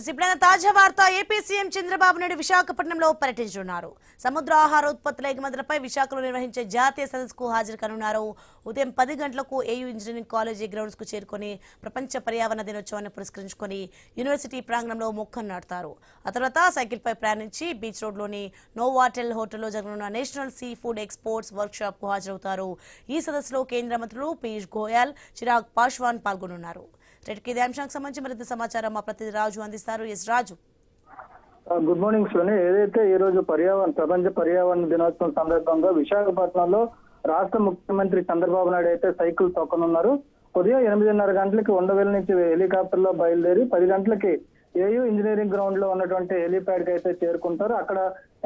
ఇప్పుడైన తాజా వార్త AP CM Chandrababu Naidu విశాఖపట్నంలో పర్యటించనున్నారు. సముద్ర ఆహార ఉత్పత్తుల ఎగుమతులపై విశాఖలో నిర్వహించే జాతీయ సదస్సుకు హాజరు కానున్నారు. ఉదయం 10 గంటలకు ఏయూ ఇంజనీరింగ్ కాలేజీ గ్రౌండ్స్ కు చేరుకొని ప్రపంచ పర్యావరణ దినోత్సవాన్ని పురస్కరించుకొని యూనివర్సిటీ ప్రాంగణంలో మొక్కలు నాటుతారు. ఆ తర్వాత సైకిల్ పై ప్రయాణించి బీచ్ రోడ్లోని నోవాటెల్ హోటల్లో జరగనున్న national sea food exports work shop కు హాజరవుతారు. ఈ సదస్సులో కేంద్ర మంత్రులు పీయూష్ గోయల్, చిరాగ్ పాస్వాన్ పాల్గొనున్నారు. ఇదే అంశానికి సంబంధించి మరింత సమాచారం మా ప్రతినిధి రాజు అందిస్తారు. S Raju. Good morning Soni. ఏదైతే ఈ రోజు ప్రపంచ పర్యావరణ దినోత్సవం సందర్భంగా విశాఖపట్నంలో రాష్ట్ర ముఖ్యమంత్రి చంద్రబాబు నాయుడు అయితే సైకిల్ తొక్కనున్నారు. ఉదయం 8:30 గంటలకి ఉండవెల్లి నుంచి హెలికాప్టర్ లో బయలుదేరి 10 గంటలకి ఏయూ ఇంజనీరింగ్ గ్రౌండ్ లో ఉన్నటువంటి హెలిప్యాడ్ కి అయితే చేరుకుంటారు. అక్కడ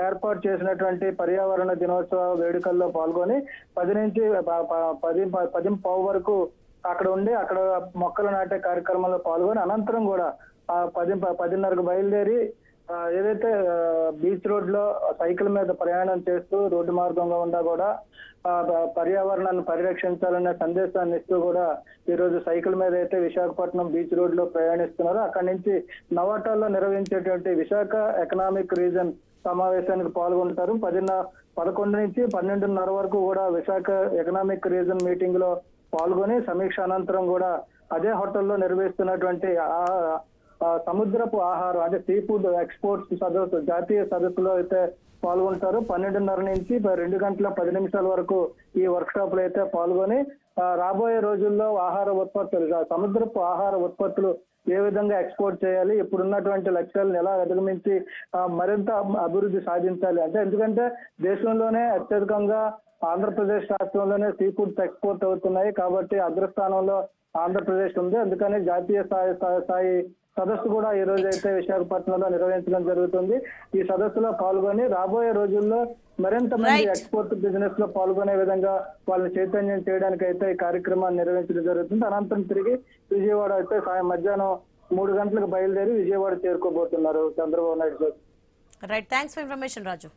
ఏర్పాటు చేసినటువంటి పర్యావరణ దినోత్సవ వేడుకల్లో పాల్గొని 10 నుంచి 10:15 వరకు అక్కడ మొక్కలు నాటే కార్యక్రమంలో పాల్గొని అనంతరం కూడా 10:30కు బయలుదేరి ఏదైతే బీచ్ రోడ్ లో సైకిల్ మీద ప్రయాణం చేస్తూ రోడ్డు మార్గంగా ఉండా కూడా పర్యావరణాన్ని పరిరక్షించాలనే సందేశాన్ని ఇస్తూ కూడా ఈ రోజు సైకిల్ మీద అయితే విశాఖపట్నం బీచ్ రోడ్ లో ప్రయాణిస్తున్నారు. అక్కడి నుంచి నవాటాల్లో నిర్వహించేటువంటి విశాఖ ఎకనామిక్ రీజన్ సమావేశానికి పాల్గొంటారు. 11 నుంచి 12:30 వరకు కూడా విశాఖ ఎకనామిక్ రీజన్ మీటింగ్ లో పాల్గొని సమీక్ష అనంతరం కూడా అదే హోటల్లో నిర్వహిస్తున్నటువంటి సముద్రపు ఆహారం అంటే సీ ఫుడ్ ఎక్స్పోర్ట్స్ సదస్సు జాతీయ సదస్సులో అయితే పాల్గొంటారు. 12:30 నుంచి 2:10 వరకు ఈ వర్క్ షాప్ లో అయితే పాల్గొని రాబోయే రోజుల్లో ఆహార ఉత్పత్తులు సముద్రపు ఆహార ఉత్పత్తులు ఏ విధంగా ఎక్స్పోర్ట్ చేయాలి, ఇప్పుడున్నటువంటి లక్ష్యాలను ఎలా అధిగమించి మరింత అభివృద్ధి సాధించాలి అంటే ఎందుకంటే దేశంలోనే అత్యధికంగా ఆంధ్రప్రదేశ్ రాష్ట్రంలోనే సీ ఫుడ్స్ ఎక్స్పోర్ట్ అవుతున్నాయి కాబట్టి అగ్రస్థానంలో ఆంధ్రప్రదేశ్ ఉంది. అందుకని జాతీయ స్థాయి సదస్సు కూడా ఈ రోజు అయితే విశాఖపట్నంలో నిర్వహించడం జరుగుతుంది. ఈ సదస్సులో పాల్గొని రాబోయే రోజుల్లో మరింత మంది ఎక్స్పోర్ట్ బిజినెస్ లో పాల్గొనే విధంగా వాళ్ళని చైతన్యం చేయడానికి అయితే ఈ కార్యక్రమాన్ని నిర్వహించడం జరుగుతుంది. అనంతరం తిరిగి విజయవాడ అయితే మధ్యాహ్నం 3 గంటలకు బయలుదేరి విజయవాడ చేరుకోబోతున్నారు Chandrababu Naidu. Right, thanks for information Raju.